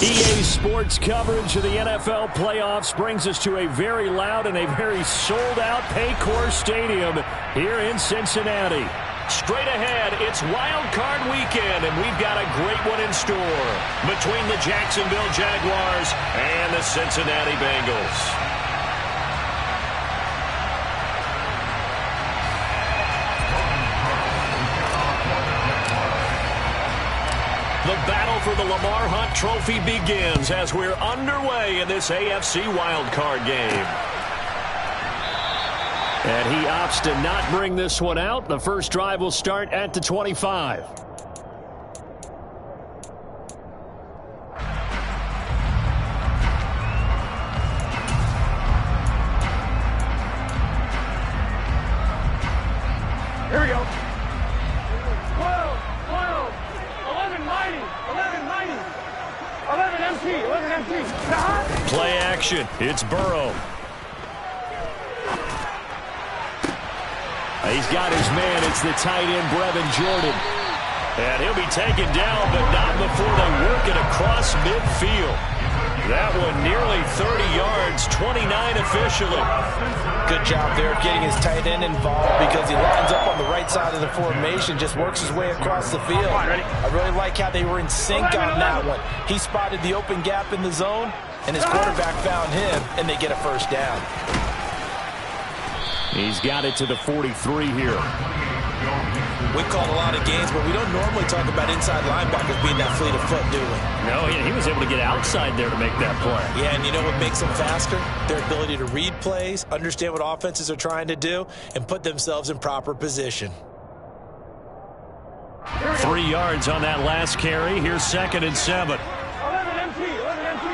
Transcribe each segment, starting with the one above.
EA Sports coverage of the NFL playoffs brings us to a very loud and a very sold-out Paycor Stadium here in Cincinnati. Straight ahead, it's Wild Card Weekend, and we've got a great one in store between the Jacksonville Jaguars and the Cincinnati Bengals. The battle for the Lamar Hunt Trophy begins as we're underway in this AFC wildcard game. And he opts to not bring this one out. The first drive will start at the 25. Here we go. 12, 11 mighty, 11 mighty, 11 MT, 11 MT. Play action. It's Burrow. He's got his man. It's the tight end, Brevin Jordan. And he'll be taken down, but not before they work it across midfield. That one nearly 30 yards, 29 officially. Good job there getting his tight end involved because he lines up on the right side of the formation, just works his way across the field. I really like how they were in sync on that one. He spotted the open gap in the zone, and his quarterback found him, and they get a first down. He's got it to the 43 here. We call a lot of games, but we don't normally talk about inside linebackers being that fleet of foot, do we? No, he was able to get outside there to make that play. Yeah, and you know what makes them faster? Their ability to read plays, understand what offenses are trying to do, and put themselves in proper position. 3 yards on that last carry. Here's 2nd and 7. 11 MT, 11 MT.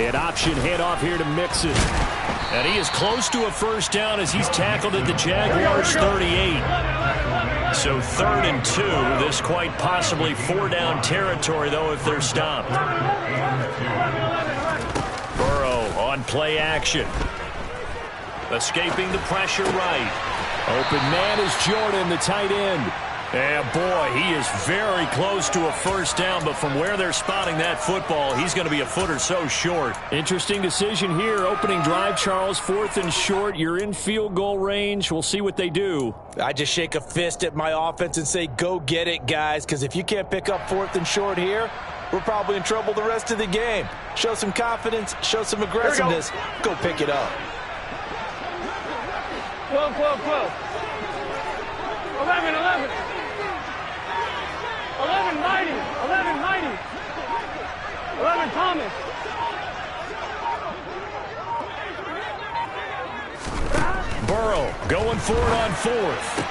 An option handoff here to Mixon. And he is close to a first down as he's tackled at the Jaguars 38. So 3rd and 2. This quite possibly 4-down territory, though, if they're stopped. Burrow on play action. Escaping the pressure right. Open man is Jordan, the tight end. And boy, he is very close to a first down, but from where they're spotting that football, he's going to be a foot or so short. Interesting decision here. Opening drive, Charles, 4th and short. You're in field goal range. We'll see what they do. I just shake a fist at my offense and say, go get it, guys, because if you can't pick up 4th and short here, we're probably in trouble the rest of the game. Show some confidence, show some aggressiveness, go pick it up. 12, 12, 12. 11, 11. 11 mighty, 11 mighty. 11 Thomas. Burrow going for it on 4th.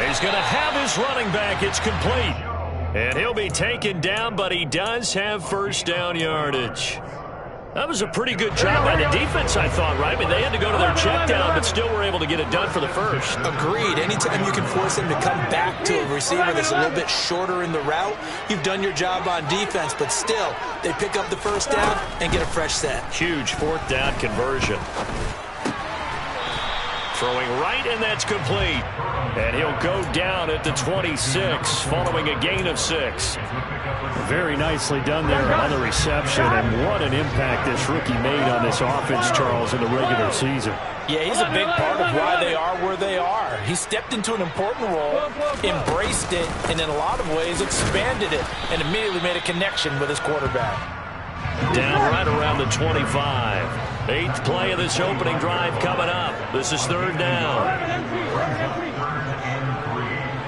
He's going to have his running back. It's complete. And he'll be taken down, but he does have first down yardage. That was a pretty good job by the defense, I thought, right? I mean, they had to go to their check down, but still were able to get it done for the first. Agreed. Anytime you can force him to come back to a receiver that's a little bit shorter in the route, you've done your job on defense, but still, they pick up the first down and get a fresh set. Huge 4th down conversion. Throwing right, and that's complete. And he'll go down at the 26, following a gain of 6. Very nicely done there on the reception, and what an impact this rookie made on this offense, Charles, in the regular season. Yeah, he's a big part of why they are where they are. He stepped into an important role, embraced it, and in a lot of ways expanded it, and immediately made a connection with his quarterback. Down right around the 25. 8th play of this opening drive coming up. This is 3rd down.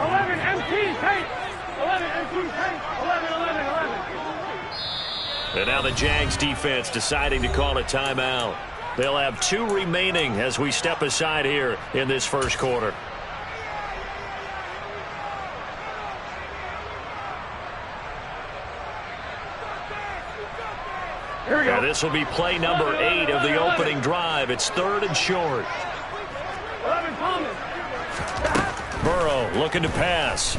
11 MT, take. 11 MT, take. 11, 11, 11. And now the Jags defense deciding to call a timeout. They'll have 2 remaining as we step aside here in this first quarter. Here we go. This will be play number 8 of the opening drive. It's 3rd and short. 11 Thomas. Burrow looking to pass.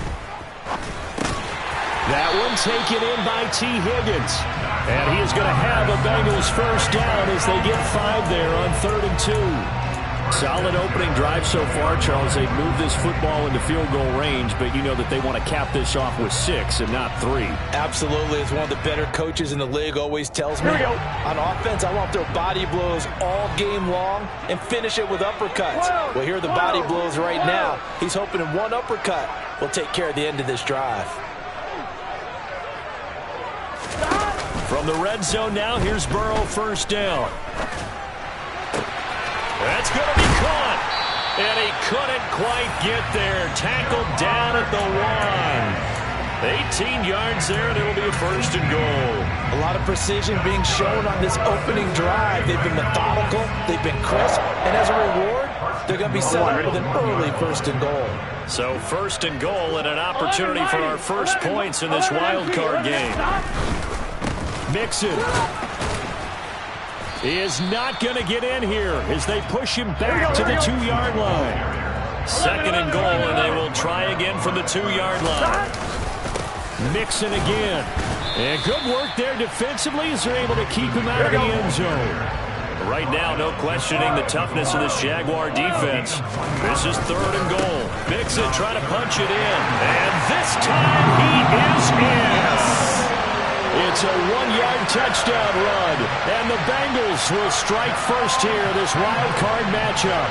That one taken in by T. Higgins. And he is going to have a Bengals first down as they get 5 there on 3rd and 2. Solid opening drive so far, Charles. They've moved this football into field goal range, but you know that they want to cap this off with 6 and not 3. Absolutely. As one of the better coaches in the league always tells me, on offense, I want their body blows all game long and finish it with uppercuts. Well, here are the body blows right now. He's hoping in one uppercut will take care of the end of this drive. From the red zone now, here's Burrow, first down. That's going to be caught. And he couldn't quite get there. Tackled down at the 1. 18 yards there, and it'll be a first and goal. A lot of precision being shown on this opening drive. They've been methodical. They've been crisp. And as a reward, they're going to be set up with an early first and goal. So first and goal and an opportunity for our first points in this wild card game. Mixon. He is not going to get in here as they push him back to the 2-yard line. Second and goal, and they will try again from the 2-yard line. Mixon again. And good work there defensively as they're able to keep him out of the end zone. Right now, no questioning the toughness of this Jaguar defense. This is third and goal. Mixon trying to punch it in. And this time he is in. It's a 1-yard touchdown run, and the Bengals will strike first here, this wild card matchup.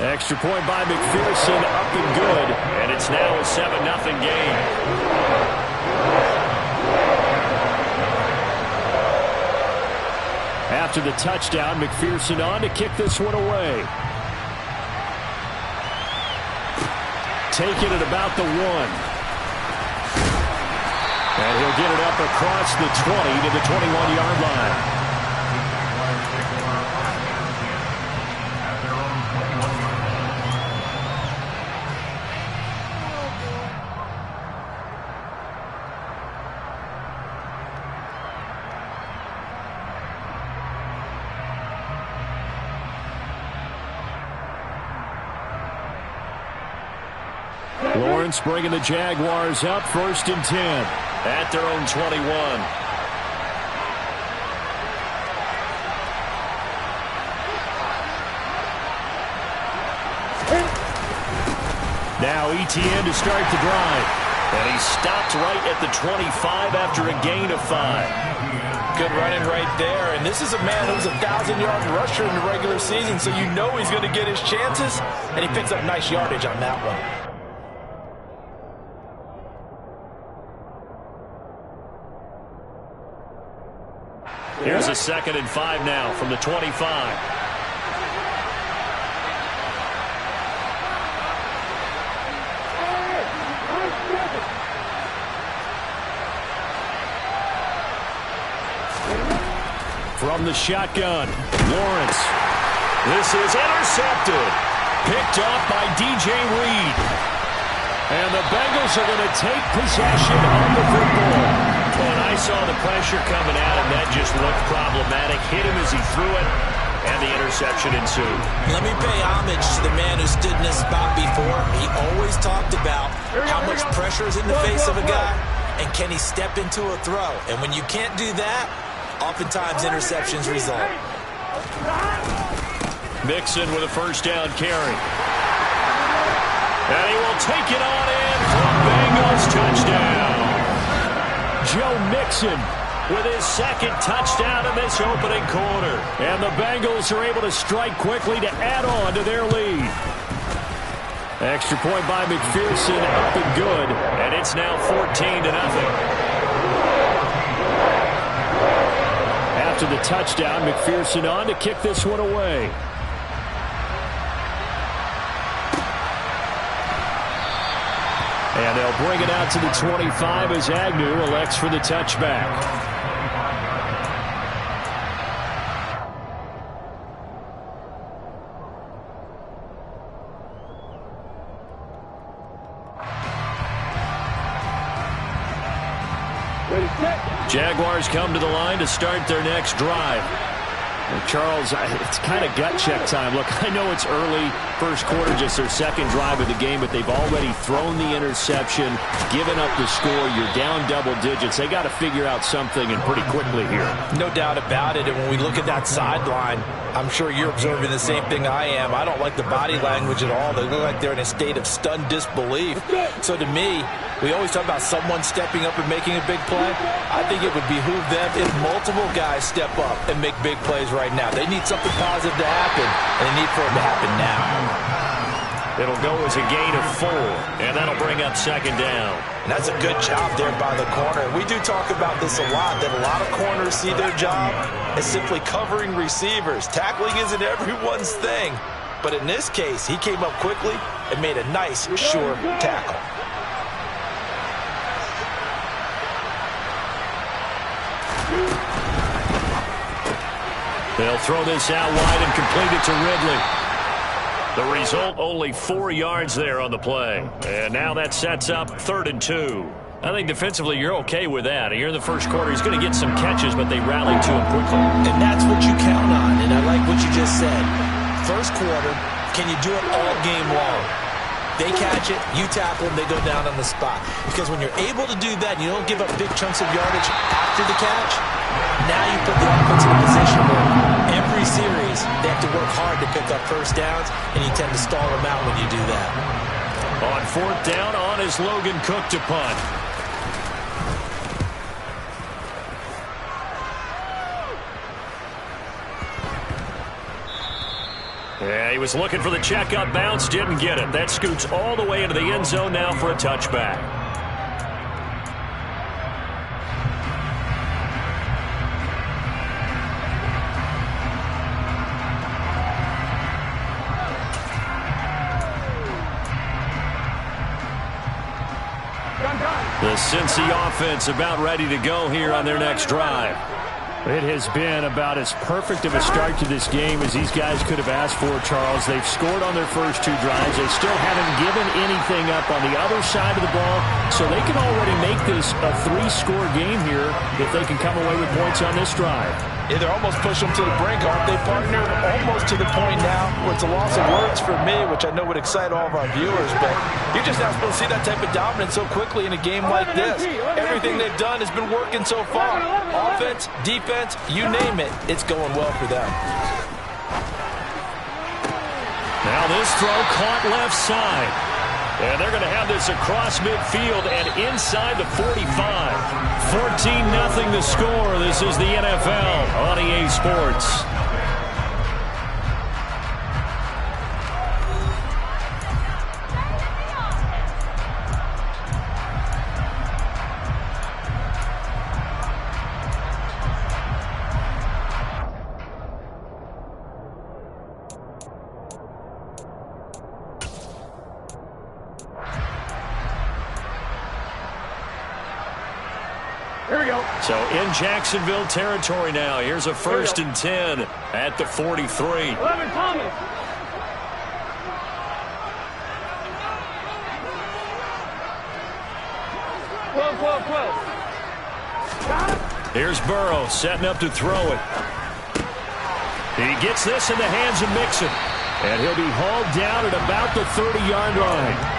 Extra point by McPherson, up and good, and it's now a 7-0 game. After the touchdown, McPherson on to kick this one away. Taking it about the 1. And he'll get it up across the 20 to the 21-yard line. Lawrence bringing the Jaguars up, first and 10. At their own 21. Now ETN to start the drive. And he stopped right at the 25 after a gain of 5. Good running right there. And this is a man who's a 1,000-yard rusher in the regular season, so you know he's going to get his chances. And he picks up nice yardage on that one. Here's a 2nd and 5 now from the 25. From the shotgun, Lawrence. This is intercepted. Picked up by DJ Reed. And the Bengals are going to take possession of the football. When I saw the pressure coming at him, that just looked problematic. Hit him as he threw it, and the interception ensued. Let me pay homage to the man who stood in this spot before. He always talked about how much pressure is in the face of a guy, and can he step into a throw. And when you can't do that, oftentimes interceptions result. Mixon with a first down carry. And he will take it on in for a Bengals touchdown. Joe Mixon with his 2nd touchdown in this opening quarter. And the Bengals are able to strike quickly to add on to their lead. Extra point by McPherson, up and good. And it's now 14-0. After the touchdown, McPherson on to kick this one away. And they'll bring it out to the 25 as Agnew elects for the touchback. Jaguars come to the line to start their next drive. Charles, it's kind of gut check time. Look, I know it's early, first quarter, just their second drive of the game, but they've already thrown the interception, given up the score. You're down double digits. They got to figure out something, and pretty quickly here. No doubt about it. And when we look at that sideline, I'm sure you're observing the same thing I am. I don't like the body language at all. They look like they're in a state of stunned disbelief. So to me, we always talk about someone stepping up and making a big play. I think it would behoove them if multiple guys step up and make big plays right now. They need something positive to happen, and they need for it to happen now. It'll go as a gain of 4, and that'll bring up second down. And that's a good job there by the corner. We do talk about this a lot, that a lot of corners see their job as simply covering receivers. Tackling isn't everyone's thing. But in this case, he came up quickly and made a nice, sure tackle. They'll throw this out wide and complete it to Ridley. The result, only 4 yards there on the play. And now that sets up 3rd and 2. I think defensively you're okay with that. Here in the first quarter, he's going to get some catches, but they rallied to him quickly. And that's what you count on, and I like what you just said. First quarter, can you do it all game long? They catch it, you tackle them, they go down on the spot. Because when you're able to do that, and you don't give up big chunks of yardage after the catch, now you put the offense in a position where every series they have to work hard to pick up first downs, and you tend to stall them out when you do that. On 4th down, on is Logan Cook to punt. Yeah, he was looking for the checkup bounce, didn't get it. That scoots all the way into the end zone now for a touchback. The Cincy offense about ready to go here on their next drive. It has been about as perfect of a start to this game as these guys could have asked for, Charles. They've scored on their first 2 drives. They still haven't given anything up on the other side of the ball, so they can already make this a 3-score game here if they can come away with points on this drive. Yeah, they're almost pushing them to the brink, aren't they, partner? Almost to the point now where it's a loss of words for me, which I know would excite all of our viewers, but you're just not supposed to see that type of dominance so quickly in a game like this. Everything they've done has been working so far. Offense, defense, you name it, it's going well for them. Now this throw caught left side. And they're going to have this across midfield and inside the 45. 14-0 the score. This is the NFL on EA Sports. Here we go. So in Jacksonville territory now. Here's a 1st and 10 at the 43. 11, Thomas. Here's Burrow setting up to throw it. He gets this in the hands of Mixon. And he'll be hauled down at about the 30-yard line.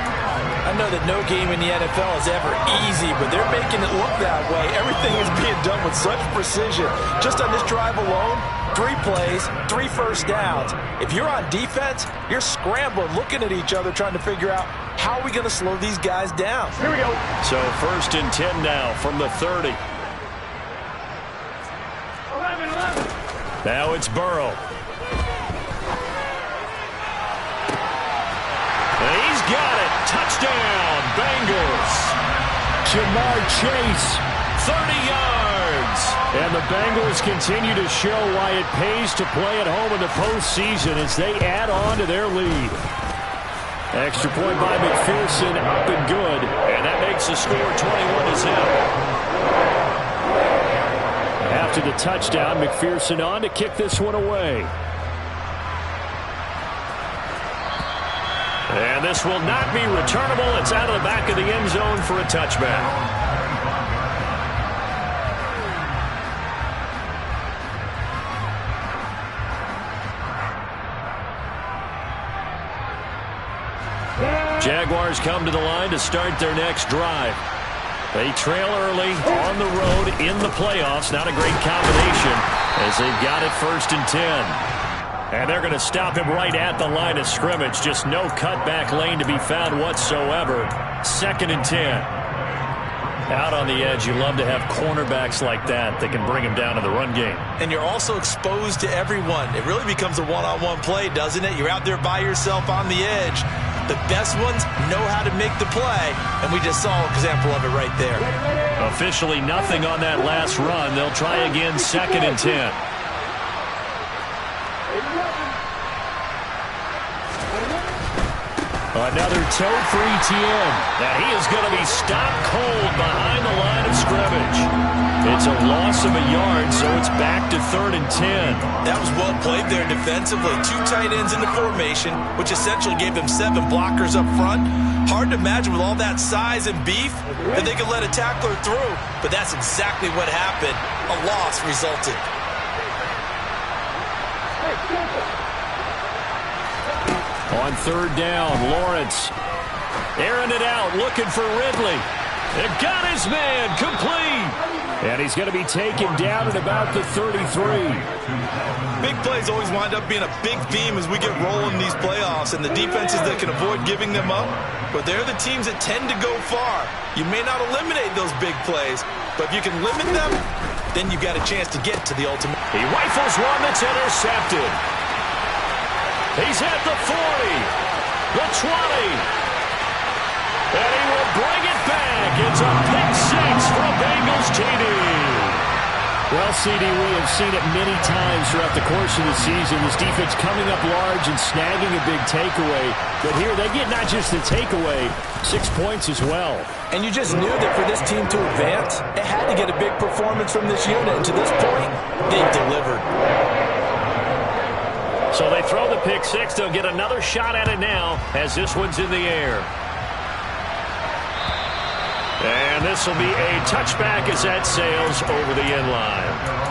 I know that no game in the NFL is ever easy, but they're making it look that way. Everything is being done with such precision. Just on this drive alone, 3 plays, 3 first downs. If you're on defense, you're scrambling, looking at each other, trying to figure out how are we going to slow these guys down. Here we go. So 1st and 10 now from the 30. 11. Now it's Burrow. And he's got it. Touchdown, Bengals. Jamar Chase, 30 yards. And the Bengals continue to show why it pays to play at home in the postseason as they add on to their lead. Extra point by McPherson, up and good. And that makes the score 21-0. After the touchdown, McPherson on to kick this one away. And this will not be returnable. It's out of the back of the end zone for a touchback. Jaguars come to the line to start their next drive. They trail early on the road in the playoffs. Not a great combination as they've got it 1st and 10. And they're going to stop him right at the line of scrimmage. Just no cutback lane to be found whatsoever. 2nd and 10. Out on the edge, you love to have cornerbacks like that that can bring him down in the run game. And you're also exposed to everyone. It really becomes a one-on-one play, doesn't it? You're out there by yourself on the edge. The best ones know how to make the play, and we just saw an example of it right there. Officially nothing on that last run. They'll try again 2nd and 10. Another toe for ETN. Now he is going to be stopped cold behind the line of scrimmage. It's a loss of a yard, so it's back to 3rd and 10. That was well played there defensively. 2 tight ends in the formation, which essentially gave them 7 blockers up front. Hard to imagine with all that size and beef that they could let a tackler through, but that's exactly what happened. A loss resulted. On 3rd down, Lawrence airing it out, looking for Ridley. It got his man, complete. And he's going to be taken down at about the 33. Big plays always wind up being a big theme as we get rolling in these playoffs, and the defenses that can avoid giving them up, but they're the teams that tend to go far. You may not eliminate those big plays, but if you can limit them, then you've got a chance to get to the ultimate. He rifles one that's intercepted. He's at the 40, the 20, and he will bring it back. It's a pick 6 from Bengals Ciny. Well, Ciny, we have seen it many times throughout the course of the season. This defense coming up large and snagging a big takeaway. But here they get not just the takeaway, 6 points as well. And you just knew that for this team to advance, it had to get a big performance from this unit. And to this point, they've delivered. So they throw the pick 6. They'll get another shot at it now as this one's in the air. And this will be a touchback as that sails over the end line.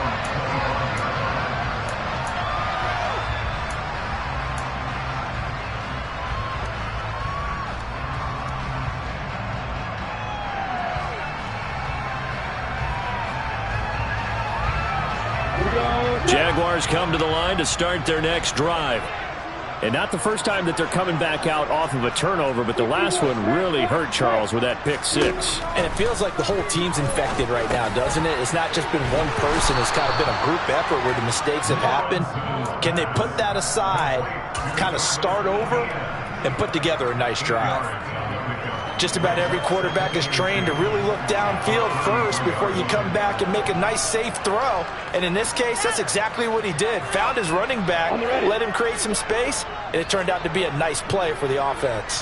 Jaguars come to the line to start their next drive. And not the first time that they're coming back out off of a turnover, but the last one really hurt Charles with that pick 6. And it feels like the whole team's infected right now, doesn't it? It's not just been one person. It's kind of been a group effort where the mistakes have happened. Can they put that aside, kind of start over, and put together a nice drive? Just about every quarterback is trained to really look downfield first before you come back and make a nice, safe throw. And in this case, that's exactly what he did. Found his running back, let him create some space, and it turned out to be a nice play for the offense.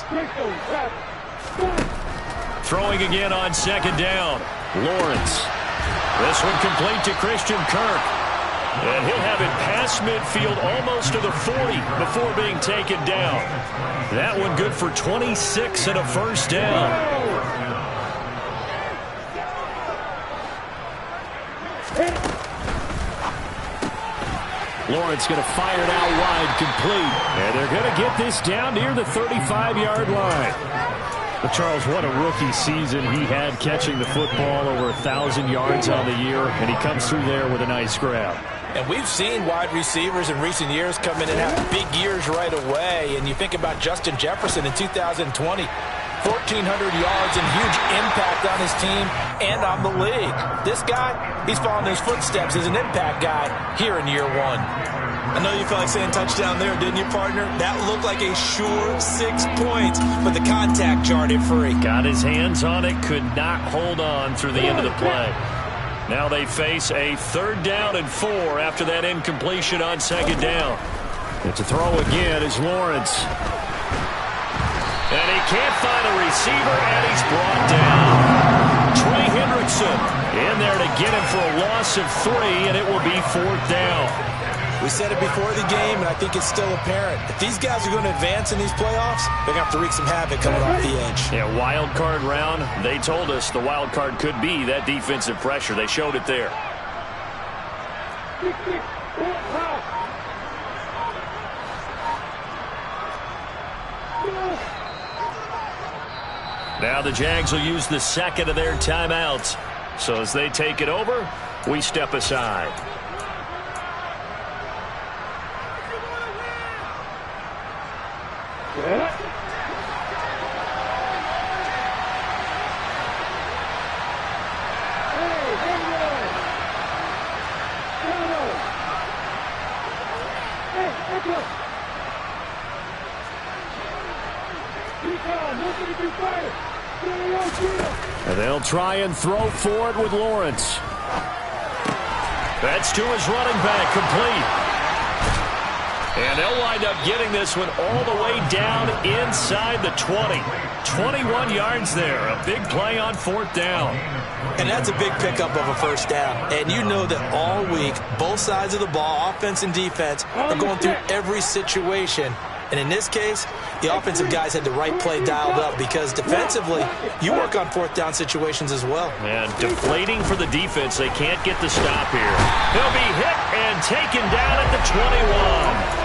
Throwing again on 2nd down. Lawrence. This one complete to Christian Kirk. And he'll have it past midfield almost to the 40 before being taken down. That one good for 26 and a first down. Lawrence going to fire it out wide, complete. And they're going to get this down near the 35-yard line. But Charles, what a rookie season he had catching the football, over 1,000 yards on the year, and he comes through there with a nice grab. And we've seen wide receivers in recent years come in and have big years right away. And you think about Justin Jefferson in 2020, 1,400 yards and huge impact on his team and on the league. This guy, he's following his footsteps as an impact guy here in year 1. I know you felt like saying touchdown there, didn't you, partner? That looked like a sure 6 points, but the contact jarred it free. Got his hands on it, could not hold on through the end of the play. Now they face a 3rd down and 4 after that incompletion on 2nd down. And to throw again is Lawrence. And he can't find a receiver, and he's brought down. Trey Hendrickson in there to get him for a loss of 3, and it will be 4th down. We said it before the game, and I think it's still apparent. If these guys are going to advance in these playoffs, they're going to have to wreak some havoc coming off the edge. Yeah, wild card round. They told us the wild card could be that defensive pressure. They showed it there. Now the Jags will use the second of their timeouts. So as they take it over, we step aside. And they'll try and throw for it with Lawrence. That's to his running back, complete. And they'll wind up getting this one all the way down inside the 20. 21 yards there. A big play on fourth down. And that's a big pickup of a first down. And you know that all week, both sides of the ball, offense and defense, are going through every situation. And in this case, the offensive guys had the right play dialed up because defensively, you work on fourth down situations as well. And deflating for the defense. They can't get the stop here. He'll be hit and taken down at the 21.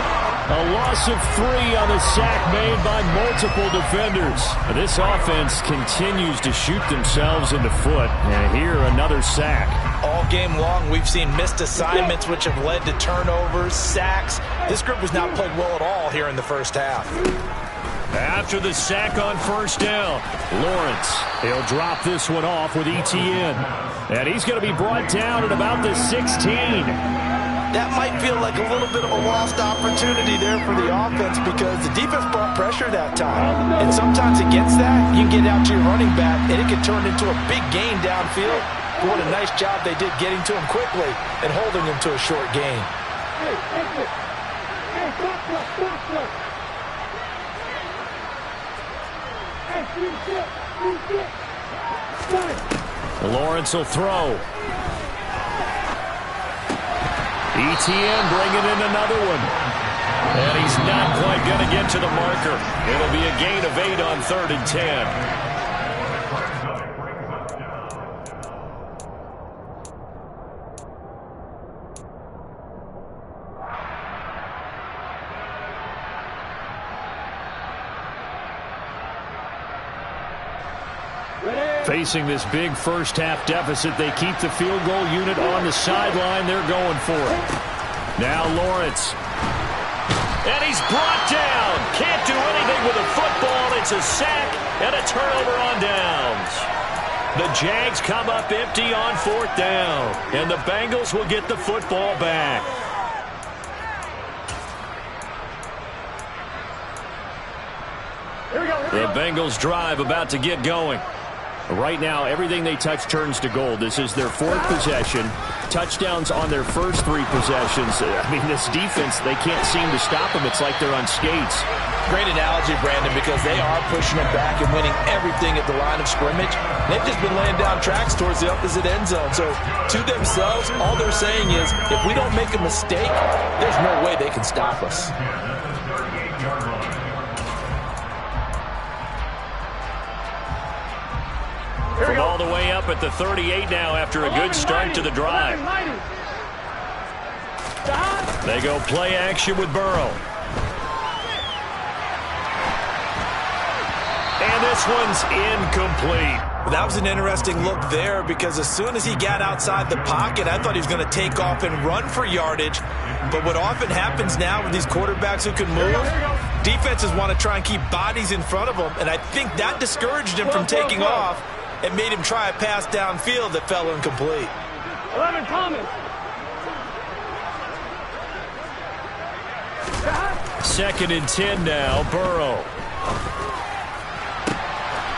A loss of 3 on the sack made by multiple defenders. This offense continues to shoot themselves in the foot. And here, another sack. All game long, we've seen missed assignments, which have led to turnovers, sacks. This group has not played well at all here in the first half. After the sack on first down, Lawrence, he'll drop this one off with ETN. And he's going to be brought down at about the 16. That might feel like a little bit of a lost opportunity there for the offense because the defense brought pressure that time. And sometimes against that, you can get out to your running back, and it can turn into a big gain downfield. But what a nice job they did getting to him quickly and holding him to a short gain. Lawrence will throw. ETN bringing in another one. And he's not quite going to get to the marker. It'll be a gain of 8 on 3rd and 10. Facing this big first-half deficit, they keep the field goal unit on the sideline. They're going for it. Now Lawrence. And he's brought down. Can't do anything with a football. It's a sack and a turnover on downs. The Jags come up empty on fourth down. And the Bengals will get the football back. The Bengals drive about to get going. Right now, everything they touch turns to gold. This is their 4th possession. Touchdowns on their first 3 possessions. I mean, this defense, they can't seem to stop them. It's like they're on skates. Great analogy, Brandon, because they are pushing them back and winning everything at the line of scrimmage. They've just been laying down tracks towards the opposite end zone. So, to themselves, all they're saying is, if we don't make a mistake, there's no way they can stop us. From all the way up at the 38 now after a good start to the drive. They go play action with Burrow. And this one's incomplete. Well, that was an interesting look there because as soon as he got outside the pocket, I thought he was going to take off and run for yardage. But what often happens now with these quarterbacks who can move, defenses want to try and keep bodies in front of them. And I think that discouraged him from taking off. It made him try a pass downfield that fell incomplete. 11 Thomas. Second and 10 now, Burrow.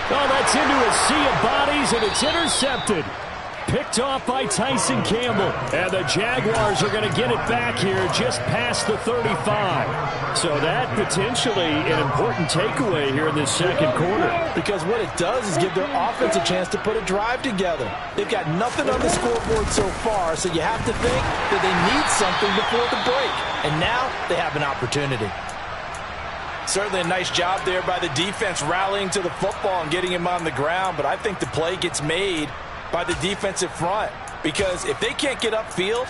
Oh, that's into a sea of bodies, and it's intercepted. Picked off by Tyson Campbell. And the Jaguars are going to get it back here just past the 35. So that potentially an important takeaway here in this second quarter. Because what it does is give their offense a chance to put a drive together. They've got nothing on the scoreboard so far, so you have to think that they need something before the break. And now they have an opportunity. Certainly a nice job there by the defense rallying to the football and getting him on the ground. But I think the play gets made by the defensive front, because if they can't get upfield,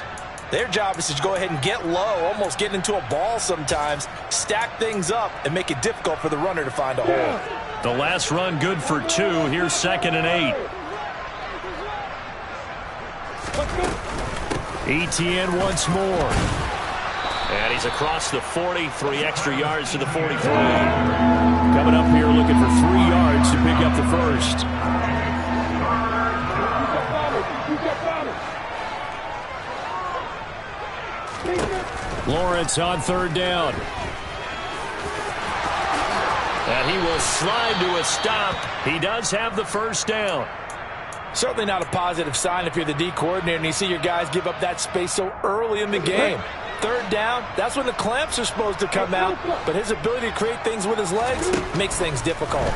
Their job is to go ahead and get low, almost get into a ball sometimes, stack things up, and make it difficult for the runner to find a hole. The last run good for 2. Here's 2nd and 8. ETN once more. And he's across the 40, 3 extra yards to the 43. Coming up here looking for 3 yards to pick up the first. Lawrence on 3rd down. And he will slide to a stop. He does have the first down. Certainly not a positive sign if you're the D coordinator and you see your guys give up that space so early in the game. 3rd down, that's when the clamps are supposed to come out, but his ability to create things with his legs makes things difficult.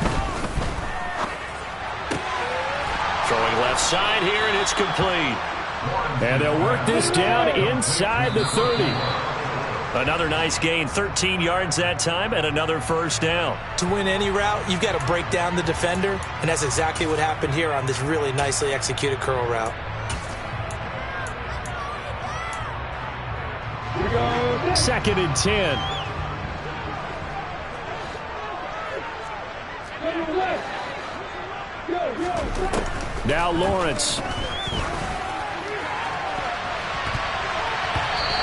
Throwing left side here, and it's complete. And they'll work this down inside the 30. Another nice gain, 13 yards that time, and another first down. To win any route, you've got to break down the defender, and that's exactly what happened here on this really nicely executed curl route. 2nd and 10. Now Lawrence.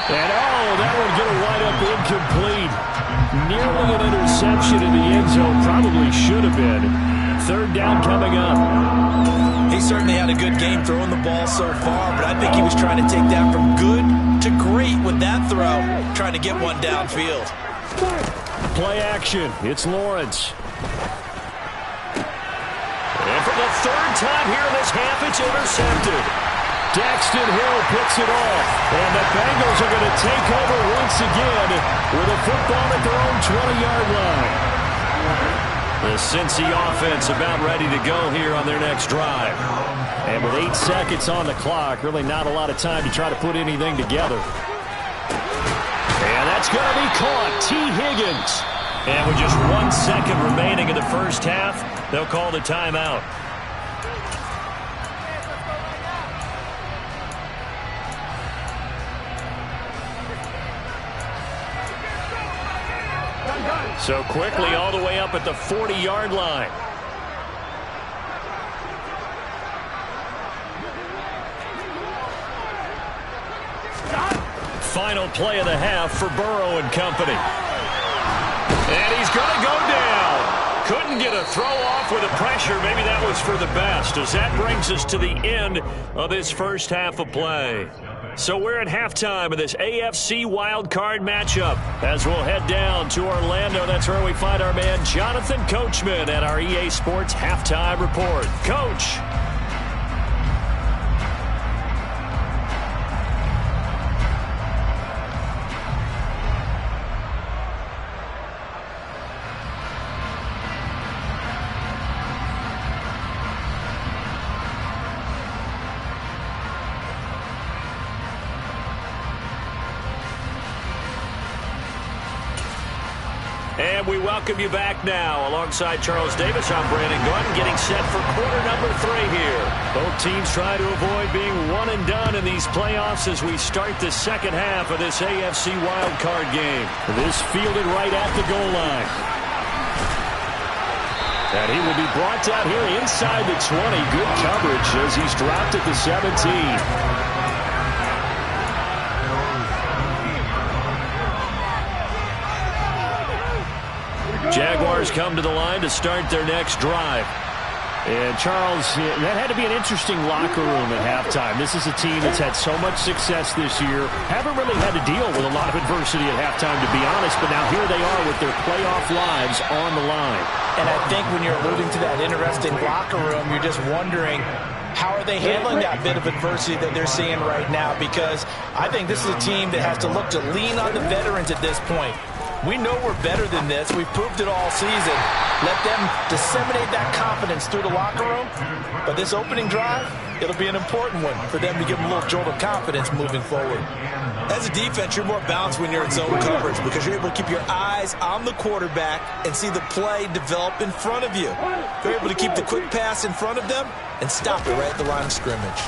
And that one going to wind up incomplete. Nearly an interception in the end zone. Probably should have been. 3rd down coming up. He certainly had a good game throwing the ball so far, but I think he was trying to take that from good to great with that throw, trying to get one downfield. Play action. It's Lawrence. And for the 3rd time here in this half, it's intercepted. Daxton Hill picks it off, and the Bengals are going to take over once again with a football at their own 20-yard line. The Cincy offense about ready to go here on their next drive. And with 8 seconds on the clock, really not a lot of time to try to put anything together. And that's going to be caught. T. Higgins. And with just 1 second remaining in the first half, they'll call the timeout. So quickly all the way up at the 40-yard line. Final play of the half for Burrow and company. And he's going to go down. Couldn't get a throw off with the pressure. Maybe that was for the best, as that brings us to the end of this first half of play. So we're at halftime of this AFC wildcard matchup as we'll head down to Orlando. That's where we find our man Jonathan Coachman at our EA Sports Halftime Report. Coach. And we welcome you back now. Alongside Charles Davis, I'm Brandon Gordon, getting set for quarter number 3 here. Both teams try to avoid being one and done in these playoffs as we start the second half of this AFC wildcard game. This fielded right at the goal line. And he will be brought down here inside the 20. Good coverage as he's dropped at the 17. Jaguars come to the line to start their next drive. And Charles, that had to be an interesting locker room at halftime. This is a team that's had so much success this year. Haven't really had to deal with a lot of adversity at halftime, to be honest. But now here they are with their playoff lives on the line. And I think when you're alluding to that interesting locker room, you're just wondering, how are they handling that bit of adversity that they're seeing right now? Because I think this is a team that has to look to lean on the veterans at this point. We know we're better than this. We've proved it all season. Let them disseminate that confidence through the locker room. But this opening drive, it'll be an important one for them to give them a little jolt of confidence moving forward. As a defense, you're more balanced when you're in zone coverage because you're able to keep your eyes on the quarterback and see the play develop in front of you. You're able to keep the quick pass in front of them and stop it right at the line of scrimmage.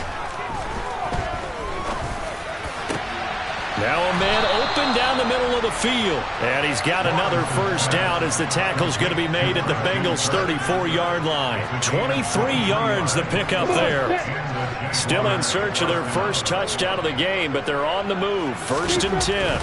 Now a man open down the middle of the field. And he's got another first down as the tackle's going to be made at the Bengals' 34-yard line. 23 yards the pickup there. Still in search of their first touchdown of the game, but they're on the move. 1st and 10.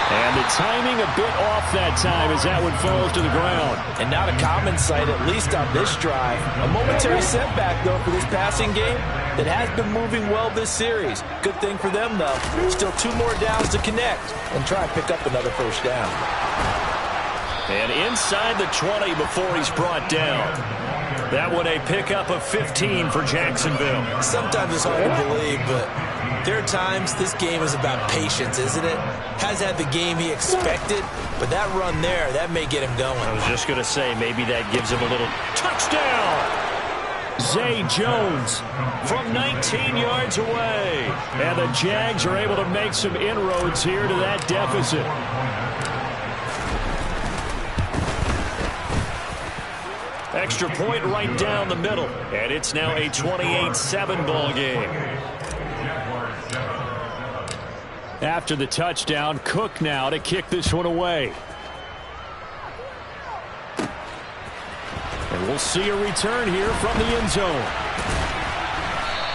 And the timing a bit off that time as that one falls to the ground. And not a common sight, at least on this drive. A momentary setback, though, for this passing game that has been moving well this series. Good thing for them, though. Still 2 more downs to connect and try and pick up another first down. And inside the 20 before he's brought down. That one a pickup of 15 for Jacksonville. Sometimes it's hard to believe, but there are times this game is about patience, isn't it? Has had the game he expected, but that run there, that may get him going. I was just going to say, maybe that gives him a little touchdown. Zay Jones from 19 yards away. And the Jags are able to make some inroads here to that deficit. Extra point right down the middle. And it's now a 28-7 ball game. After the touchdown, Cook now to kick this one away. And we'll see a return here from the end zone.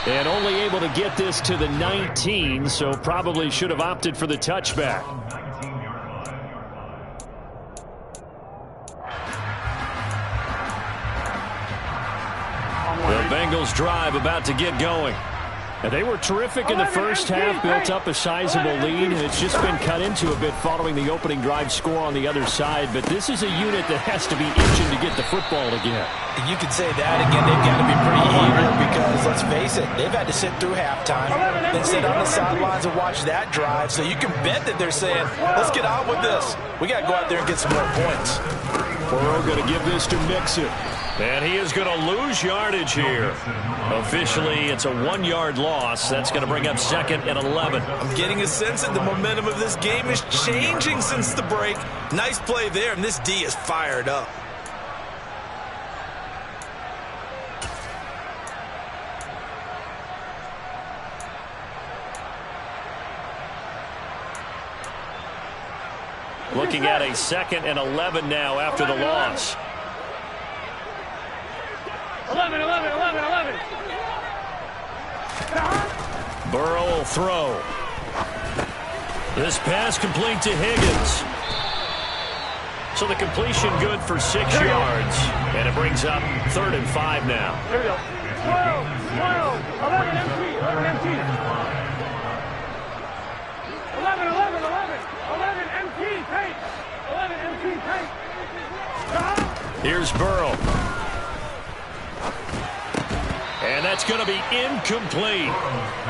And only able to get this to the 19, so probably should have opted for the touchback. The Bengals drive about to get going. And they were terrific in the first half, built up a sizable lead, and it's just been cut into a bit following the opening drive score on the other side. But this is a unit that has to be itching to get the football again. You could say that again. They've got to be pretty eager because, let's face it, they've had to sit through halftime, then sit on the sidelines and watch that drive. So you can bet that they're saying, let's get on with this. We got to go out there and get some more points. Burrow going to give this to Mixon. And he is going to lose yardage here. Officially, it's a 1-yard loss. That's going to bring up 2nd and 11. I'm getting a sense that the momentum of this game is changing since the break. Nice play there, and this D is fired up. Looking at a 2nd and 11 now after the loss. 11. Burrow will throw. This pass complete to Higgins. So the completion good for 6 yards. And it brings up 3rd and 5 now. Here we go. 12. 11 empty. 11 empty. 11 empty. Take. 11 empty. Take. Here's Burrow. And that's going to be incomplete.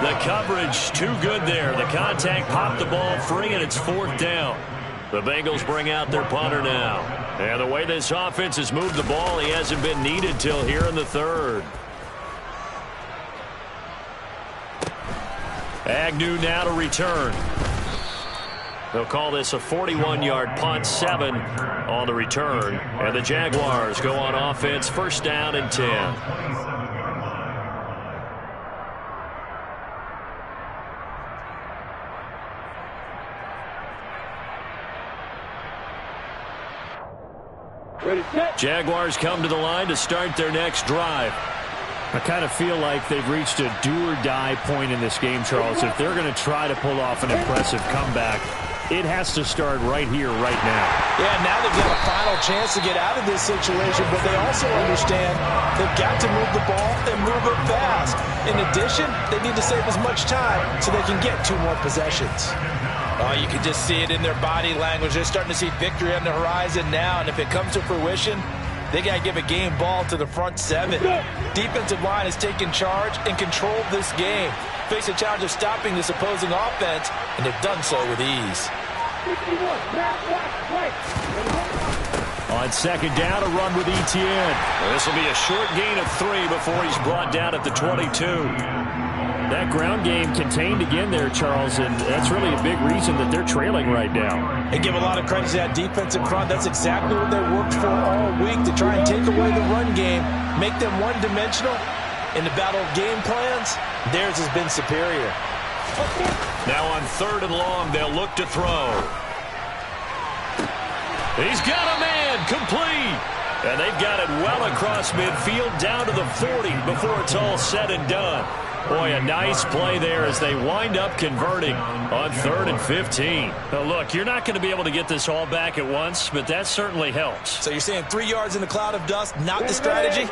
The coverage too good there. The contact popped the ball free, and it's 4th down. The Bengals bring out their punter now. And the way this offense has moved the ball, he hasn't been needed till here in the 3rd. Agnew now to return. They'll call this a 41-yard punt, 7 on the return. And the Jaguars go on offense, 1st down and 10. Jaguars come to the line to start their next drive. I kind of feel like they've reached a do-or-die point in this game, Charles. If they're going to try to pull off an impressive comeback, it has to start right here, right now. Yeah, now they've got a final chance to get out of this situation, but they also understand they've got to move the ball and move it fast. In addition, they need to save as much time so they can get 2 more possessions. Oh, you can just see it in their body language. They're starting to see victory on the horizon now, and if it comes to fruition, they got to give a game ball to the front 7. Defensive line has taken charge and controlled this game. Face a challenge of stopping this opposing offense, and they've done so with ease. On 2nd down, a run with Etienne. This will be a short gain of 3 before he's brought down at the 22. That ground game contained again there, Charles, and that's really a big reason that they're trailing right now. They give a lot of credit to that defensive front. That's exactly what they worked for all week, to try and take away the run game, make them one-dimensional. In the battle of game plans, theirs has been superior. Now on 3rd and long, they'll look to throw. He's got a man, complete. And they've got it well across midfield down to the 40 before it's all said and done. Boy, a nice play there as they wind up converting on 3rd and 15. Now, look, you're not going to be able to get this all back at once, but that certainly helps. So you're saying 3 yards in the cloud of dust, not the strategy?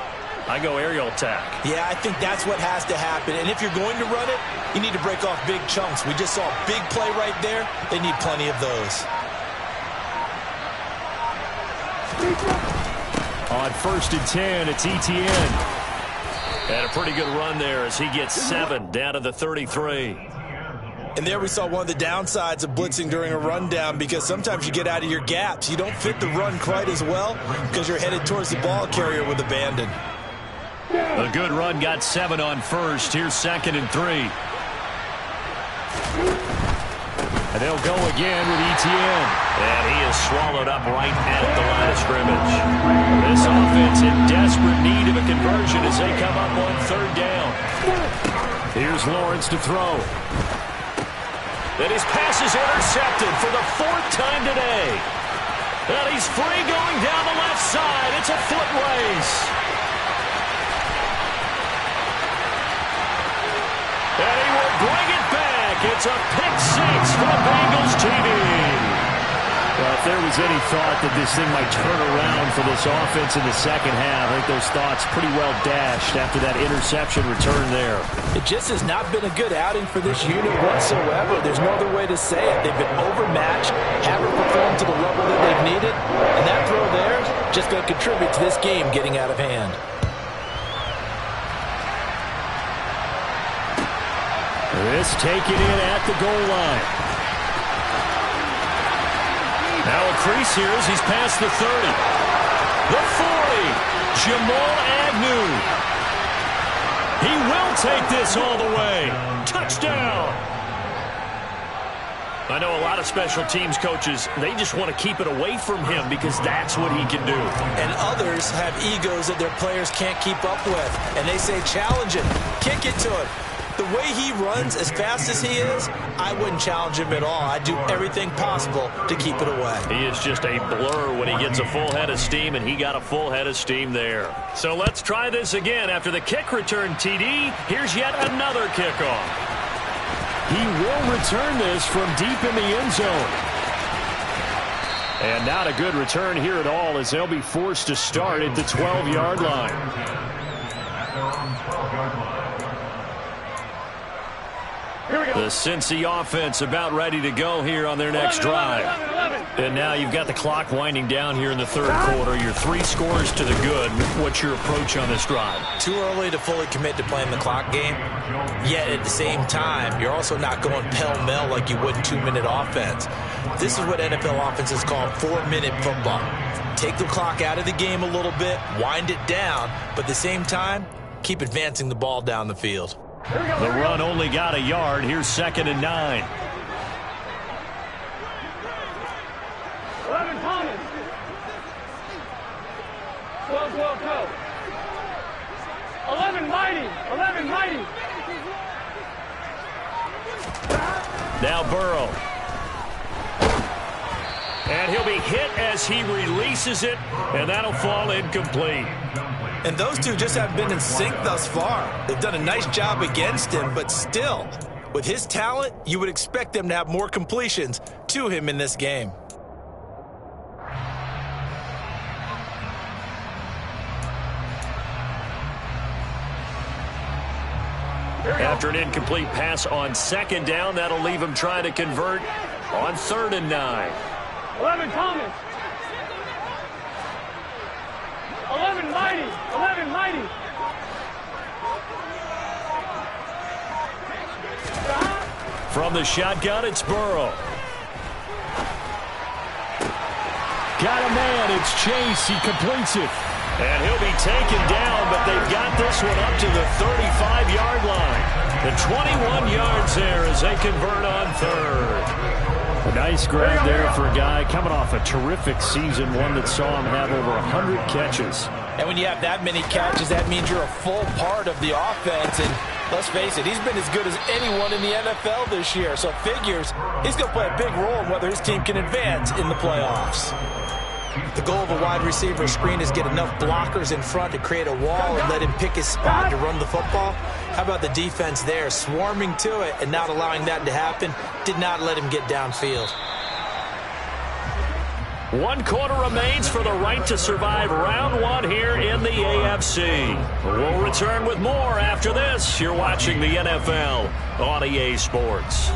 I go aerial attack. Yeah, I think that's what has to happen. And if you're going to run it, you need to break off big chunks. We just saw a big play right there. They need plenty of those. On 1st and 10, it's ETN. And a pretty good run there as he gets 7 down to the 33. And there we saw one of the downsides of blitzing during a rundown, because sometimes you get out of your gaps. You don't fit the run quite as well because you're headed towards the ball carrier with abandon. A good run got 7 on 1st. Here's 2nd and 3. And they'll go again with ETN. And he is swallowed up right at the line of scrimmage. This offense in desperate need of a conversion as they come up on 3rd down. Here's Lawrence to throw. And his pass is intercepted for the 4th time today. And he's free going down the left side. It's a foot race. And he will bring it back. It's a pick 6 for Bengals TV. Well, if there was any thought that this thing might turn around for this offense in the second half, I think those thoughts pretty well dashed after that interception return there. It just has not been a good outing for this unit whatsoever. There's no other way to say it. They've been overmatched, haven't performed to the level that they've needed, and that throw there is just going to contribute to this game getting out of hand. This taken in at the goal line. Now a crease here as he's past the 30. The 40. Jamal Agnew. He will take this all the way. Touchdown. I know a lot of special teams coaches, they just want to keep it away from him because that's what he can do. And others have egos that their players can't keep up with. And they say, challenge him. Kick it to him. The way he runs, as fast as he is, I wouldn't challenge him at all. I'd do everything possible to keep it away. He is just a blur when he gets a full head of steam, and he got a full head of steam there. So let's try this again. After the kick return, TD, here's yet another kickoff. He will return this from deep in the end zone. And not a good return here at all as they'll be forced to start at the 12-yard line. The Cincy offense about ready to go here on their next drive. And now you've got the clock winding down here in the 3rd quarter. Your 3 scores to the good. What's your approach on this drive? Too early to fully commit to playing the clock game. Yet at the same time, you're also not going pell-mell like you would in 2-minute offense. This is what NFL offenses call 4-minute football. Take the clock out of the game a little bit, wind it down, but at the same time, keep advancing the ball down the field. The run only got a yard. Here's 2nd and 9. 11 Thomas. 12 go. 11 Mighty. 11 Mighty. Now Burrow. And he'll be hit as he releases it, and that'll fall incomplete. And those two just haven't been in sync thus far. They've done a nice job against him, but still, with his talent, you would expect them to have more completions to him in this game. After an incomplete pass on 2nd down, that'll leave him trying to convert on 3rd and 9. 11 Thomas. 11 Mighty. 11 Mighty. From the shotgun, it's Burrow. Got a man. It's Chase. He completes it. And he'll be taken down, but they've got this one up to the 35-yard line. The 21 yards there as they convert on 3rd. A nice grab there for a guy coming off a terrific season, one that saw him have over 100 catches. And when you have that many catches, that means you're a full part of the offense. And Let's face it, he's been as good as anyone in the NFL this year, so it figures he's going to play a big role in whether his team can advance in the playoffs. The goal of a wide receiver screen is get enough blockers in front to create a wall and let him pick his spot to run the football. How about the defense there, swarming to it and not allowing that to happen? Did not let him get downfield. 1 quarter remains for the right to survive round 1 here in the AFC. We'll return with more after this. You're watching the NFL on EA Sports.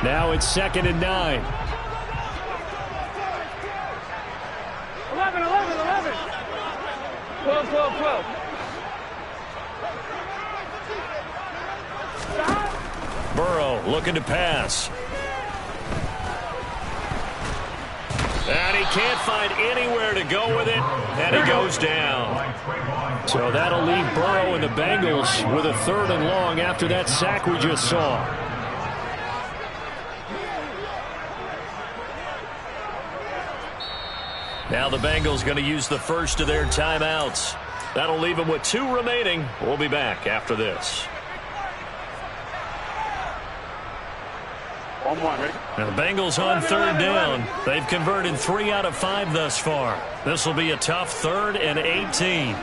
Now it's 2nd and 9. 11, 12, 12. Burrow looking to pass. And he can't find anywhere to go with it, and he goes down. So that'll leave Burrow and the Bengals with a 3rd and long after that sack we just saw. Now the Bengals going to use the first of their timeouts. That'll leave them with 2 remaining. We'll be back after this. Now the Bengals on 3rd down. They've converted 3 out of 5 thus far. This will be a tough 3rd and 18.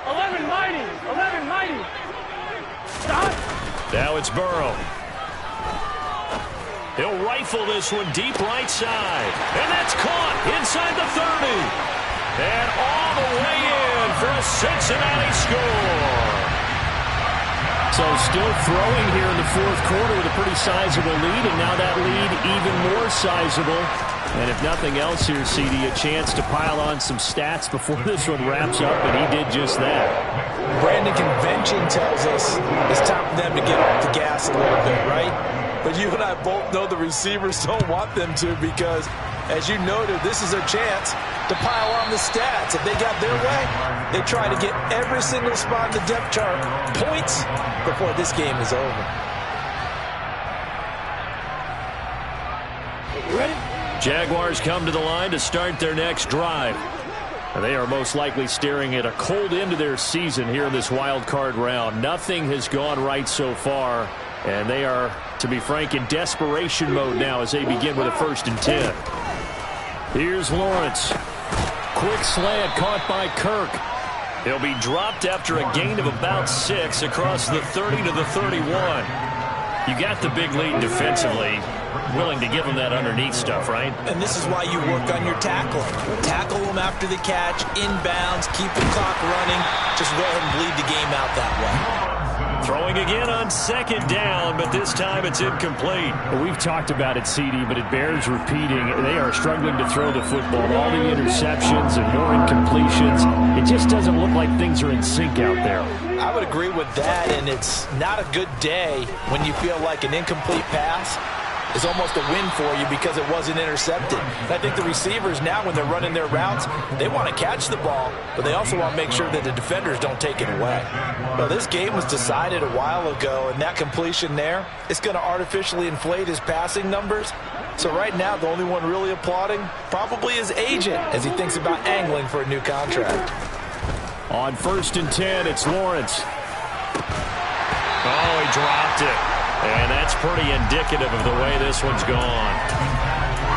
11 mighty. Stop. Now it's Burrow. He'll rifle this one deep right side. And that's caught inside the 30. And all the way in for a Cincinnati score. So still throwing here in the 4th quarter with a pretty sizable lead, and now that lead even more sizable. And if nothing else here, Ciny, a chance to pile on some stats before this one wraps up, and he did just that. Brandon, convention tells us it's time for them to get off the gas a little bit, right? But you and I both know the receivers don't want them to because, as you noted, this is their chance to pile on the stats. If they got their way, they try to get every single spot in the depth chart points before this game is over. Ready? Jaguars come to the line to start their next drive. They are most likely staring at a cold end to their season here in this wild card round. Nothing has gone right so far, and they are, to be frank, in desperation mode now as they begin with a 1st and 10. Here's Lawrence. Quick slant caught by Kirk. He'll be dropped after a gain of about 6 across the 30 to the 31. You got the big lead defensively. Willing to give him that underneath stuff, right? And this is why you work on your tackling. Tackle them after the catch, inbounds, keep the clock running. Just go ahead and bleed the game out that way. Throwing again on 2nd down, but this time it's incomplete. Well, we've talked about it, Ciny, but it bears repeating. They are struggling to throw the football. All the interceptions and more incompletions. It just doesn't look like things are in sync out there. I would agree with that, and it's not a good day when you feel like an incomplete pass is almost a win for you because it wasn't intercepted. And I think the receivers now, when they're running their routes, they want to catch the ball, but they also want to make sure that the defenders don't take it away. Well, this game was decided a while ago, and that completion there is going to artificially inflate his passing numbers. So right now, the only one really applauding probably his agent as he thinks about angling for a new contract. On 1st and 10, it's Lawrence. Oh, he dropped it. And that's pretty indicative of the way this one's gone.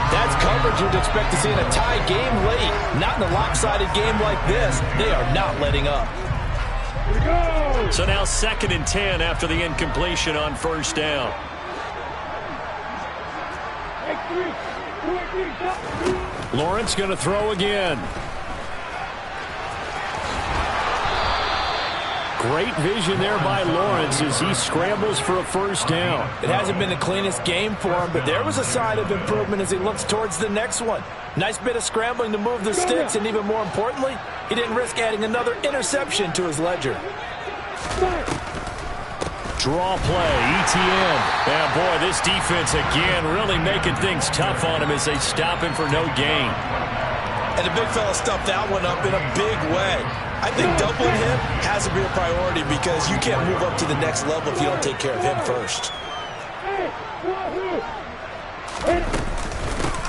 That's coverage you'd expect to see in a tie game late. Not in a lopsided game like this. They are not letting up. So now 2nd and 10 after the incompletion on 1st down. Lawrence going to throw again. Great vision there by Lawrence as he scrambles for a 1st down. It hasn't been the cleanest game for him, but there was a sign of improvement as he looks towards the next one. Nice bit of scrambling to move the sticks, and even more importantly, he didn't risk adding another interception to his ledger. Draw play, ETN. Yeah, boy, this defense again really making things tough on him as they stop him for no gain. And the big fella stuffed that one up in a big way. I think doubling him has to be a priority because you can't move up to the next level if you don't take care of him first.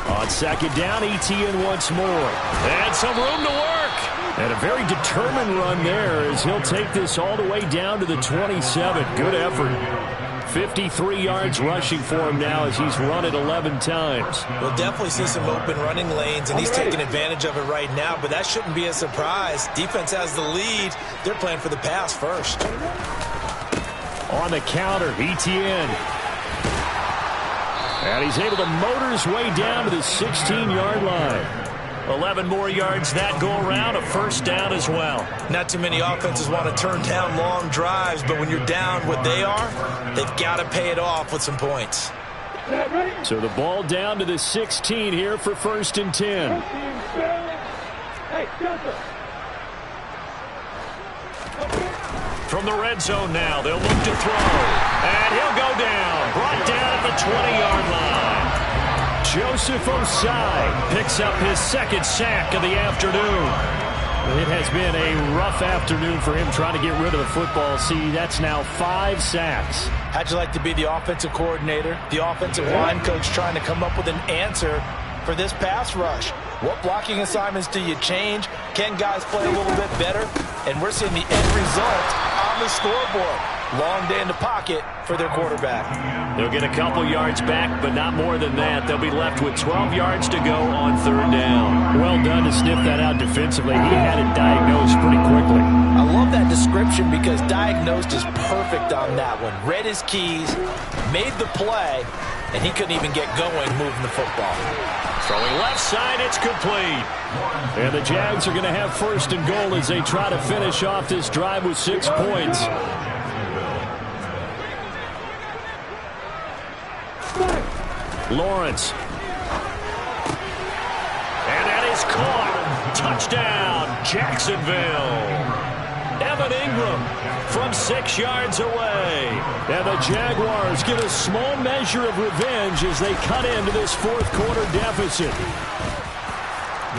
On second down, ETN once more. And some room to work. And a very determined run there as he'll take this all the way down to the 27. Good effort. 53 yards rushing for him now as he's run it 11 times. We'll definitely see some open running lanes, and he's taking advantage of it right now, but that shouldn't be a surprise. Defense has the lead. They're playing for the pass first. On the counter, ETN. And he's able to motor his way down to the 16-yard line. 11 more yards that go around, a first down as well. Not too many offenses want to turn down long drives, but when you're down what they are, they've got to pay it off with some points. So the ball down to the 16 here for 1st and 10. From the red zone now, they'll look to throw. And he'll go down, brought down at the 20-yard line. Joseph Osai picks up his second sack of the afternoon. It has been a rough afternoon for him trying to get rid of the football. See, that's now 5 sacks. How'd you like to be the offensive coordinator, the offensive line coach trying to come up with an answer for this pass rush? What blocking assignments do you change? Can guys play a little bit better? And we're seeing the end result on the scoreboard. Long day in the pocket for their quarterback. They'll get a couple yards back, but not more than that. They'll be left with 12 yards to go on 3rd down. Well done to sniff that out defensively. He had it diagnosed pretty quickly. I love that description because diagnosed is perfect on that one. Read his keys, made the play, and he couldn't even get going moving the football. Throwing left side, it's complete. And the Jags are going to have 1st and goal as they try to finish off this drive with 6 points. Lawrence. And that is caught. Touchdown, Jacksonville. Evan Ingram from 6 yards away. And the Jaguars get a small measure of revenge as they cut into this 4th quarter deficit.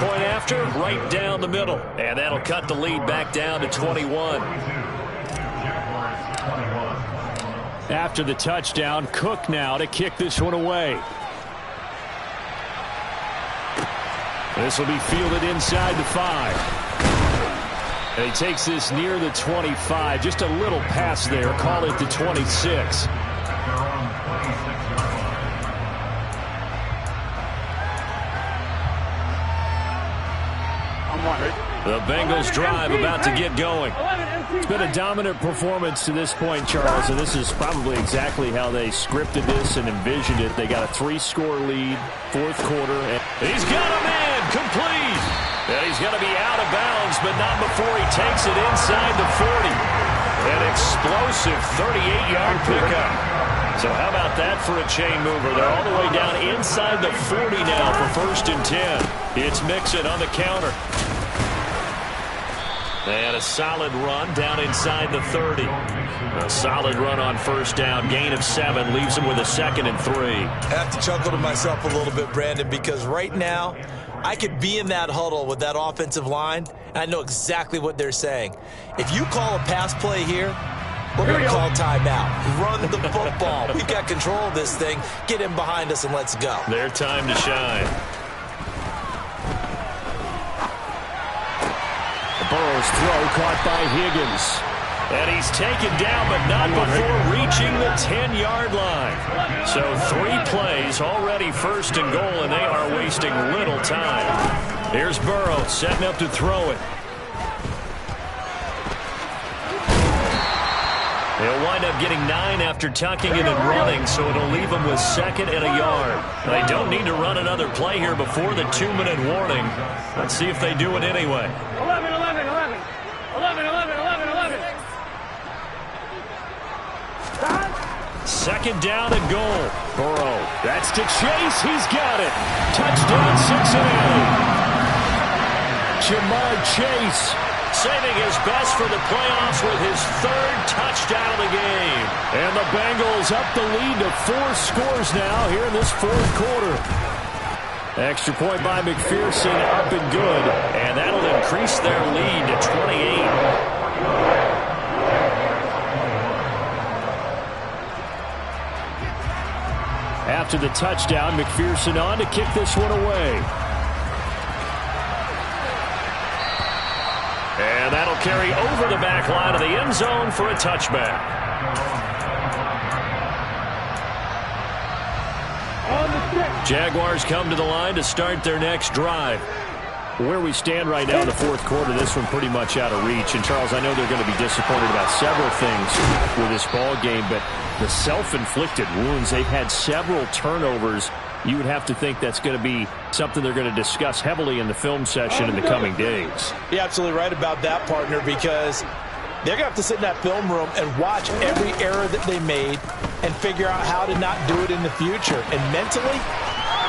Point after, right down the middle. And that'll cut the lead back down to 21. After the touchdown, Cook now to kick this one away. This will be fielded inside the 5. And he takes this near the 25. Just a little pass there. Call it the 26. The Bengals drive about to get going. It's been a dominant performance to this point, Charles, and this is probably exactly how they scripted this and envisioned it. They got a 3-score lead, 4th quarter. And he's got a man, complete. And he's going to be out of bounds, but not before he takes it inside the 40. An explosive 38-yard pickup. So how about that for a chain mover? They're all the way down inside the 40 now for 1st and 10. It's Mixon on the counter. And a solid run down inside the 30. A solid run on 1st down. Gain of 7 leaves him with a 2nd and 3. I have to chuckle to myself a little bit, Brandon, because right now I could be in that huddle with that offensive line, and I know exactly what they're saying. If you call a pass play here, we're going to call timeout. Run the football. We've got control of this thing. Get in behind us and let's go. Their time to shine. Burrow's throw caught by Higgins. And he's taken down, but not before reaching the 10-yard line. So 3 plays, already 1st and goal, and they are wasting little time. Here's Burrow setting up to throw it. He'll wind up getting 9 after tucking it and running, so it'll leave him with 2nd and a yard. They don't need to run another play here before the 2-minute warning. Let's see if they do it anyway. 11, 11, 11. 11, 11, 11, 11. 2nd down and goal. Burrow, that's to Chase. He's got it. Touchdown, Cincinnati. Jamar Chase saving his best for the playoffs with his 3rd touchdown of the game. And the Bengals up the lead to 4 scores now here in this 4th quarter. Extra point by McPherson, up and good. And that'll increase their lead to 28. After the touchdown, McPherson on to kick this one away. And that'll carry over the back line of the end zone for a touchback. Jaguars come to the line to start their next drive. Where we stand right now in the fourth quarter, this one pretty much out of reach. And, Charles, I know they're going to be disappointed about several things with this ball game, but the self-inflicted wounds, they've had several turnovers. You would have to think that's going to be something they're going to discuss heavily in the film session in the coming days. You're absolutely right about that, partner, because they're going to have to sit in that film room and watch every error that they made and figure out how to not do it in the future. And mentally,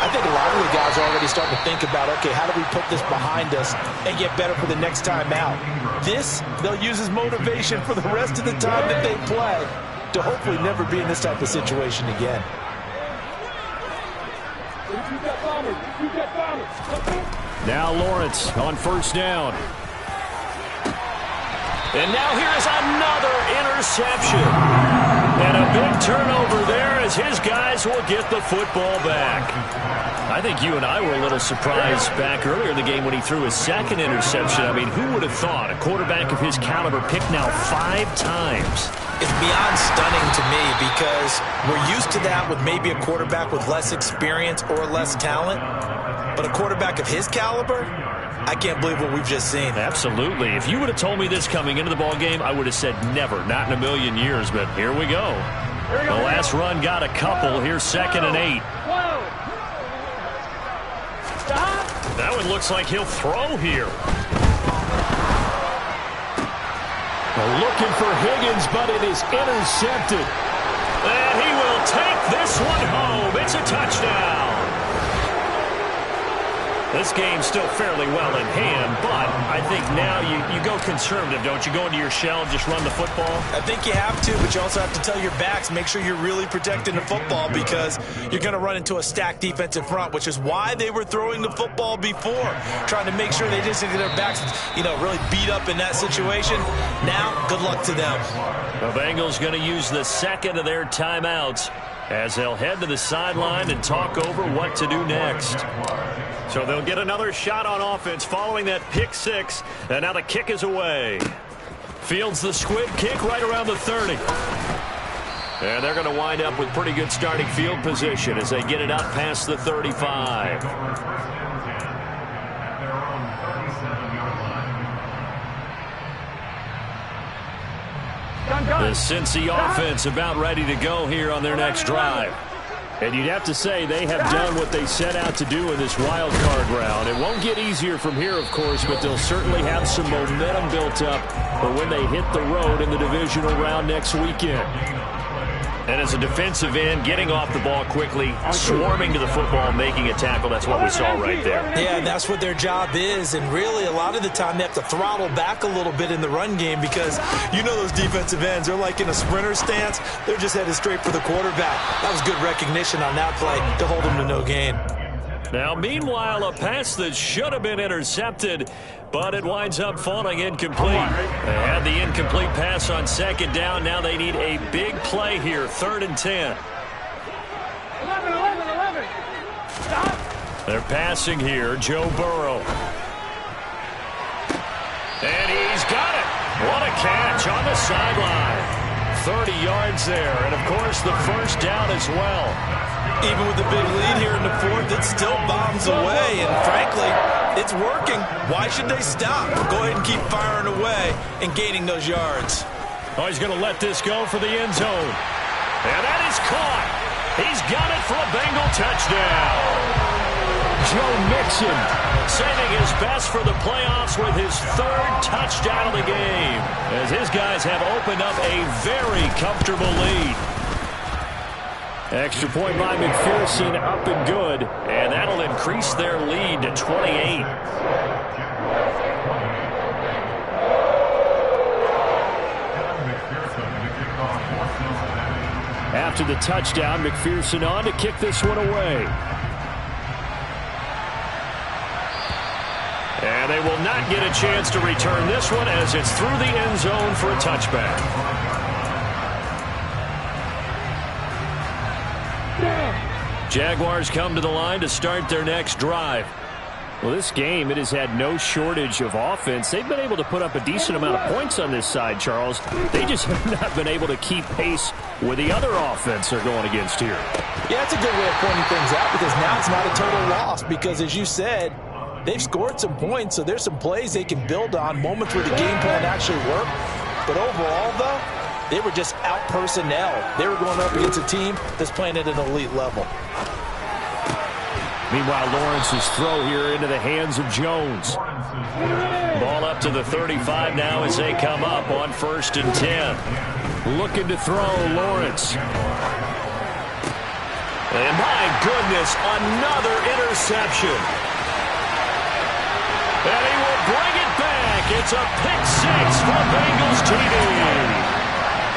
I think a lot of the guys are already starting to think about, okay, how do we put this behind us and get better for the next time out? This, they'll use as motivation for the rest of the time that they play to hopefully never be in this type of situation again. Now Lawrence on first down. And now here is another interception. And a big turnover there as his guys will get the football back. I think you and I were a little surprised back earlier in the game when he threw his second interception. I mean, who would have thought a quarterback of his caliber picked now 5 times? It's beyond stunning to me because we're used to that with maybe a quarterback with less experience or less talent. But a quarterback of his caliber, I can't believe what we've just seen. Absolutely. If you would have told me this coming into the ball game, I would have said never, not in a million years. But here we go. The last run got a couple. Here's 2nd and 8. That one looks like he'll throw here. Looking for Higgins, but it is intercepted. And he will take this one home. It's a touchdown. This game's still fairly well in hand, but I think now you go conservative, don't you? Go into your shell and just run the football? I think you have to, but you also have to tell your backs, make sure you're really protecting the football because you're going to run into a stacked defensive front, which is why they were throwing the football before, trying to make sure they didn't get their backs, really beat up in that situation. Now, good luck to them. The Bengals going to use the second of their timeouts as they'll head to the sideline and talk over what to do next. So they'll get another shot on offense following that pick 6. And now the kick is away. Fields the squib kick right around the 30. And they're going to wind up with pretty good starting field position as they get it up past the 35. The Cincy offense about ready to go here on their next drive. And you'd have to say they have done what they set out to do in this wild card round. It won't get easier from here, of course, but they'll certainly have some momentum built up for when they hit the road in the divisional round next weekend. And as a defensive end, getting off the ball quickly, swarming to the football, making a tackle, that's what we saw right there. Yeah, and that's what their job is. And really, a lot of the time, they have to throttle back a little bit in the run game because those defensive ends, they're like in a sprinter stance. They're just headed straight for the quarterback. That was good recognition on that play to hold them to no gain. Now, meanwhile, a pass that should have been intercepted, but it winds up falling incomplete. They had the incomplete pass on 2nd down. Now they need a big play here, 3rd and 10. 11. Stop. They're passing here, Joe Burrow. And he's got it. What a catch on the sideline. 30 yards there, and of course the first down as well. Even with the big lead here in the 4th, it still bombs away, and frankly, it's working. Why should they stop? Go ahead and keep firing away and gaining those yards. Oh, he's going to let this go for the end zone. And that is caught. He's got it for a Bengal touchdown. Joe Mixon saving his best for the playoffs with his 3rd touchdown of the game, as his guys have opened up a very comfortable lead. Extra point by McPherson, up and good, and that'll increase their lead to 28. After the touchdown, McPherson on to kick this one away. And they will not get a chance to return this one as it's through the end zone for a touchback. Jaguars come to the line to start their next drive. Well, this game, it has had no shortage of offense. They've been able to put up a decent amount of points on this side, Charles. They just have not been able to keep pace with the other offense they're going against here. Yeah, it's a good way of pointing things out because now it's not a total loss because, as you said, they've scored some points, so there's some plays they can build on, moments where the game plan actually worked. But overall, though, they were just out-personnel. They were going up against a team that's playing at an elite level. Meanwhile, Lawrence's throw here into the hands of Jones. Ball up to the 35 now as they come up on 1st and 10. Looking to throw, Lawrence. And my goodness, another interception. And he will bring it back. It's a pick six for Bengals TD.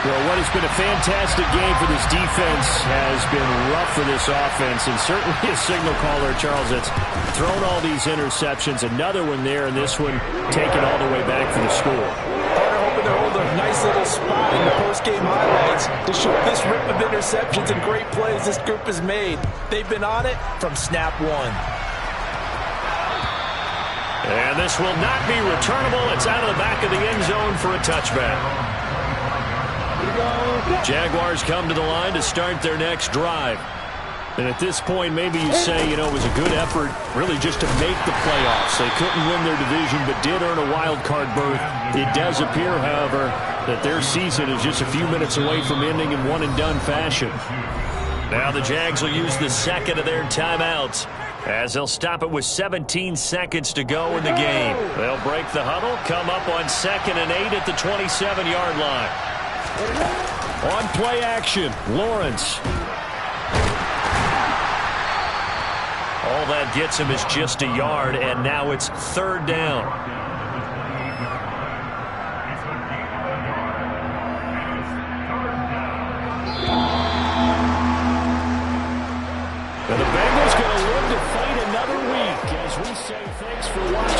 Well, what has been a fantastic game for this defense has been rough for this offense, and certainly a signal caller, Charles, that's thrown all these interceptions. Another one there, and this one taken all the way back for the score. They're hoping to hold a nice little spot in the post-game highlights to show this rip of interceptions and great plays this group has made. They've been on it from snap one. And this will not be returnable. It's out of the back of the end zone for a touchback. Jaguars come to the line to start their next drive. And at this point, maybe you say, you know, it was a good effort really just to make the playoffs. They couldn't win their division but did earn a wild card berth. It does appear, however, that their season is just a few minutes away from ending in one-and-done fashion. Now the Jags will use the second of their timeouts as they'll stop it with 17 seconds to go in the game. They'll break the huddle, come up on 2nd and 8 at the 27-yard line. On play action, Lawrence. All that gets him is just a yard, and now it's 3rd down. And the Bengals going to live to fight another week as we say thanks for watching.